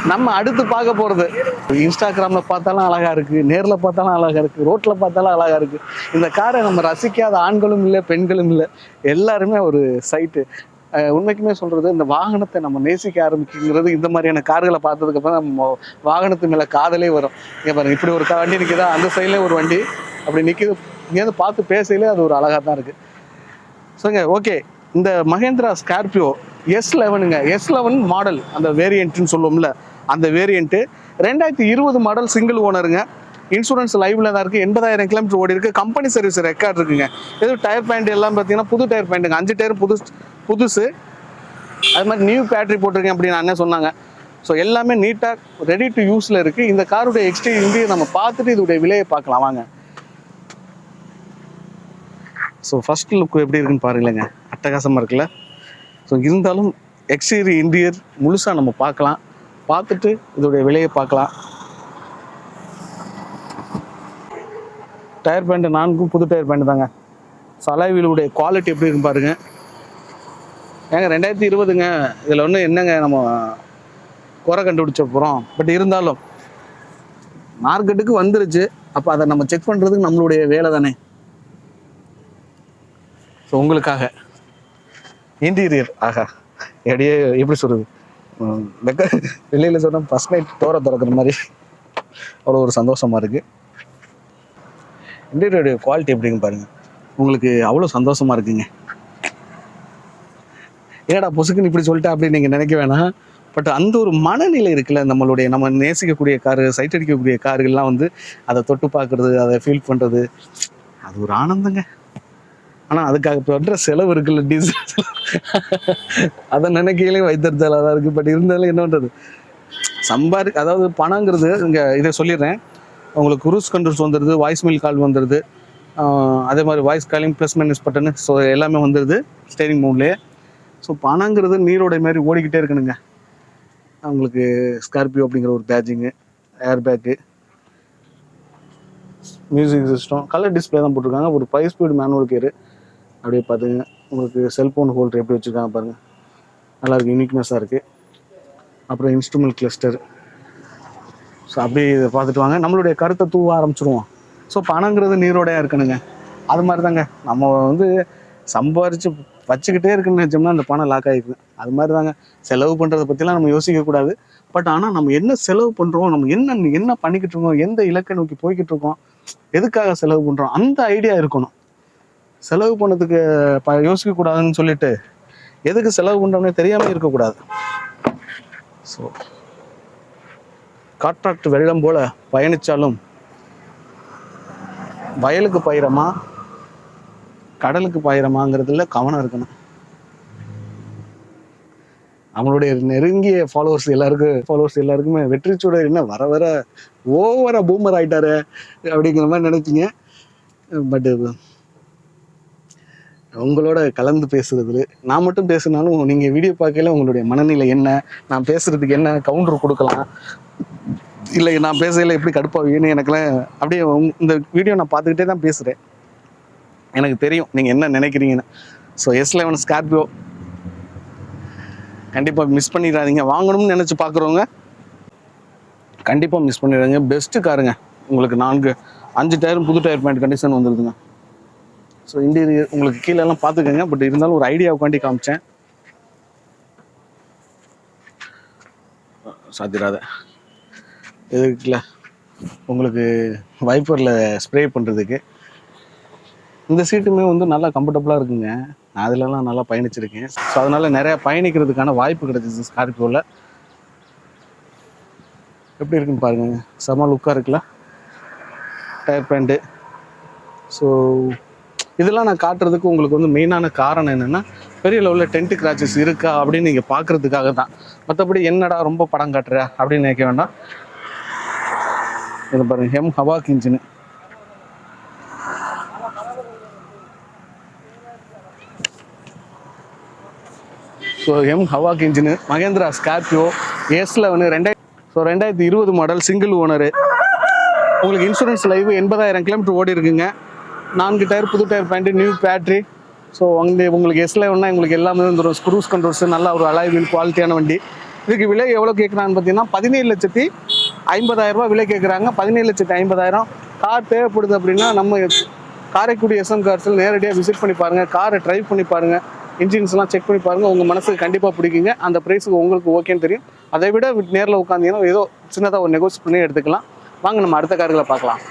நம்ம அடுத்து பார்க்க போகிறது இன்ஸ்டாகிராமில் பார்த்தாலும் அழகாக இருக்குது, நேரில் பார்த்தாலும் அழகாக இருக்குது, ரோட்டில் பார்த்தாலும் அழகாக இருக்குது. இந்த காரை நம்ம ரசிக்காத ஆண்களும் இல்லை, பெண்களும் இல்லை, எல்லாருமே ஒரு சைட்டு. உண்மைக்குமே சொல்கிறது, இந்த வாகனத்தை நம்ம நேசிக்க ஆரம்பிக்குங்கிறது இந்த மாதிரியான கார்களை பார்த்ததுக்கப்புறம் நம்ம வாகனத்து மேலே காதலே வரும். இங்கே பாருங்க, இப்படி ஒரு வண்டி நிற்கிதா, அந்த சைட்லேயே ஒரு வண்டி அப்படி நிற்கிது. இங்கேருந்து பார்த்து பேசலே அது ஒரு அழகாக தான் இருக்குது. சொல்லுங்க. ஓகே, இந்த மஹேந்திரா ஸ்கார்பியோ S11ங்க, S11 மாடல், அந்த வேரியண்ட்டுன்னு சொல்லுவோம்ல, அந்த வேரியண்ட்டு 2020 மாடல், சிங்கிள் ஓனருங்க. இன்சூரன்ஸ் லைவ்ல தான் இருக்குது. 80,000 கிலோமீட்டர் ஓடி இருக்குது. கம்பெனி சர்வீஸ் ரெக்கார்ட் இருக்குங்க. எதுவும் டயர் பாயிண்ட் எல்லாம் பார்த்தீங்கன்னா புது டயர் பாயிண்ட்டுங்க. 5 டயர் புதுசு. அது மாதிரி நியூ பேட்டரி போட்டிருக்கேன் அப்படின்னு அண்ணன் சொன்னாங்க. ஸோ எல்லாமே நீட்டாக ரெடி டு யூஸில் இருக்குது. இந்த காருடைய எக்ஸ்டீரியர் நம்ம பார்த்துட்டு இதோடைய விலையை பார்க்கலாம் வாங்க. ஸோ ஃபர்ஸ்ட் லுக் எப்படி இருக்குன்னு பாருங்களேங்க, அட்டகாசமாக இருக்குல்ல. ஸோ இருந்தாலும் எக்ஸ்டீரியர் இன்டீரியர் முழுசாக நம்ம பார்க்கலாம். பார்த்துட்டு இதோடைய விலையை பார்க்கலாம். டயர் பேண்ட் 4க்கும் புது டயர் பேண்ட் தாங்க. ஸோ அலாய் வீலுடைய குவாலிட்டி எப்படி இருக்குன்னு பாருங்கள். ஏங்க 2020ங்க, இதில் ஒன்று என்னங்க நம்ம குறை கண்டுபிடிச்ச போகிறோம். பட் இருந்தாலும் மார்க்கெட்டுக்கு வந்துருச்சு. அப்போ அதை நம்ம செக் பண்ணுறதுக்கு நம்மளுடைய வேலை தானே. ஸோ உங்களுக்காக இன்டீரியர் ஆகா எப்படியே எப்படி சொல்கிறது, வெளியில் சொன்னால் ஃபஸ்ட் நைட் டோரை திறக்கிற மாதிரி அவ்வளோ ஒரு சந்தோஷமாக இருக்குது. இன்டீரியருடைய குவாலிட்டி எப்படின்னு பாருங்கள், உங்களுக்கு அவ்வளோ சந்தோஷமாக இருக்குங்க. ஏடா பொசுக்குன்னு இப்படி சொல்லிட்டேன் அப்படின்னு நீங்கள் நினைக்க வேணாம். பட் அந்த ஒரு மனநிலை இருக்குல்ல, நம்ம நேசிக்கக்கூடிய காரு, சைட் அடிக்கக்கூடிய காருகள்லாம் வந்து அதை தொட்டு பார்க்குறது, அதை ஃபீல் பண்ணுறது, அது ஒரு ஆனந்தங்க. ஆனால் அதுக்காக பண்ணுற செலவு இருக்குல்ல, டீசல், அதை நினைக்கையிலே வைத்தறிச்சலாக தான் இருக்குது. பட் இருந்தாலும் என்ன பண்ணுறது, அதாவது பணங்கிறது இங்கே இதை சொல்லிடுறேன். உங்களுக்கு குரூஸ் கண்ட்ரோல்ஸ் வந்துடுது, வாய்ஸ் மெயில் கால் வந்துடுது, அதே மாதிரி voice calling plus minus button, so எல்லாமே வந்துடுது ஸ்டேரிங் மோட்லேயே. ஸோ பணங்கிறது நீரோட மாதிரி ஓடிக்கிட்டே இருக்கணுங்க. உங்களுக்கு ஸ்கார்பியோ அப்படிங்கிற ஒரு பேட்சிங்கு, air bag, music system, colour display தான் போட்டிருக்காங்க. ஒரு 5 ஸ்பீடு மேனுவல் கேரு. அப்படியே பார்த்துங்க, உங்களுக்கு செல்ஃபோன் ஹோல்டர் எப்படி வச்சுருக்காங்க பாருங்கள், நல்லாயிருக்கு, யூனிக்னஸாக இருக்குது. அப்புறம் இன்ஸ்ட்ருமெண்ட் கிளஸ்டர். ஸோ அப்படியே இதை பார்த்துட்டு வாங்க, நம்மளுடைய கருத்தை தூவ ஆரம்பிச்சிடுவோம். ஸோ பணங்கிறது நீரோடையாக இருக்கணுங்க. அது மாதிரி தாங்க, நம்ம வந்து சம்பாரித்து வச்சுக்கிட்டே இருக்குன்னு நினச்சோம்னா அந்த பணம் லாக் ஆகிருக்கு. அது மாதிரி தாங்க, செலவு பண்ணுறதை பற்றிலாம் நம்ம யோசிக்கக்கூடாது. பட் ஆனால் நம்ம என்ன செலவு பண்ணுறோம், நம்ம என்ன பண்ணிக்கிட்டு இருக்கோம், எந்த இலக்கை நோக்கி போய்கிட்டு இருக்கோம், எதுக்காக செலவு பண்ணுறோம், அந்த ஐடியா இருக்கணும். செலவு பண்ணதுக்கு யோசிக்கக்கூடாதுன்னு சொல்லிட்டு எதுக்கு செலவு பண்ணுறோம்னே தெரியாமல் இருக்கக்கூடாது. ஸோ காற்றாற்று வெள்ளம் போல் பயணித்தாலும் வயலுக்கு பயிரமா கடலுக்கு பாயிரமாங்கிறதுல கவனம் இருக்கணும். நம்மளுடைய நெருங்கிய ஃபாலோவர்ஸ் எல்லாருக்குமே வெற்றிச்சூடர் என்ன வர வர ஓவரா பூமர் ஆயிட்டாரு அப்படிங்கிற மாதிரி நினைச்சிங்க. பட் உங்களோட கலந்து பேசுறது, நான் மட்டும் பேசுனாலும் நீங்கள் வீடியோ பார்க்கல உங்களுடைய மனநிலை என்ன, நான் பேசுறதுக்கு என்ன கவுண்டர் கொடுக்கலாம், இல்லை நான் பேசல எப்படி கடுப்பாவீன்னு எனக்குலாம் அப்படியே இந்த வீடியோ நான் பார்த்துக்கிட்டே தான் பேசுகிறேன். எனக்கு தெரியும் நீங்கள் என்ன நினைக்கிறீங்கன்னு. ஸோ S11 ஸ்கார்பியோ கண்டிப்பாக மிஸ் பண்ணிடாதீங்க. வாங்கணும்னு நினச்சி பார்க்குறவங்க கண்டிப்பாக மிஸ் பண்ணிடுறாங்க. பெஸ்ட்டு காருங்க. உங்களுக்கு 5 டயரும் புது டயர் பாயிண்ட் கண்டிஷன் வந்துடுதுங்க. ஸோ இன்டீரியர் உங்களுக்கு கீழெல்லாம் பார்த்துக்கோங்க. பட் இருந்தாலும் ஒரு ஐடியாவுக்காண்டி காமிச்சேன். சாத்திராத எதுக்குல உங்களுக்கு வைப்பரில் ஸ்ப்ரே பண்ணுறதுக்கு. இந்த சீட்டுமே வந்து நல்லா கம்ஃபர்டபுளாக இருக்குங்க. நான் அதிலலாம் நல்லா பயணிச்சிருக்கேன். ஸோ அதனால் நிறையா பயணிக்கிறதுக்கான வாய்ப்பு கிடைச்சிச்சு ஸ்கார்பியோவில். எப்படி இருக்குன்னு பாருங்க, செம லுக்காக இருக்குல்ல டயர் பேண்ட்டு. ஸோ இதெல்லாம் நான் காட்டுறதுக்கு உங்களுக்கு வந்து மெயினான காரணம் என்னென்னா, பெரிய லெவலில் டென்ட் கிராச்சஸ் இருக்கா அப்படின்னு நீங்கள் பார்க்குறதுக்காக தான். மற்றபடி என்னடா ரொம்ப படம் காட்டுற அப்படின்னு நினைக்க வேண்டாம். இதை பாருங்கள், ஹெம் Hawk engine. So Hawk engine, Mahindra Scorpio S11 2020 model, single owner. உங்களுக்கு இன்சூரன்ஸ் லைவ் 80,000 கிலோமீட்டர் ஓடி இருக்குங்க. 4 டயர் புது tyre point, new battery. So உங்களுக்கு S11 உங்களுக்கு எல்லாமே வந்துடும். ஸ்க்ரூஸ் கண்ட்ரோல்ஸ், நல்லா ஒரு அலாய் வீல் குவாலிட்டியான வண்டி. இதுக்கு விலை எவ்வளோ கேட்குறான்னு பார்த்தீங்கன்னா 17,50,000 ரூபாய் விலை கேட்குறாங்க. 17,50,000. கார் தேவைப்படுது அப்படின்னா நம்ம காரைக்குடி எஸ்எம் கார்ஸில் நேரடியாக விசிட் பண்ணி பாருங்கள், காரை ட்ரைவ் பண்ணி பாருங்கள், இன்ஜின்ஸ்லாம் செக் பண்ணி பாருங்கள். உங்கள் மனசுக்கு கண்டிப்பாக பிடிக்குங்க. அந்த ப்ரைஸுக்கு உங்களுக்கு ஓகேன்னு தெரியும். அதை விட நேரில் உட்காந்தீங்கன்னா ஏதோ சின்னதாக ஒரு நெகோசியேட் பண்ணி எடுத்துக்கலாம். வாங்க நம்ம அடுத்த கார்களை பார்க்கலாம்.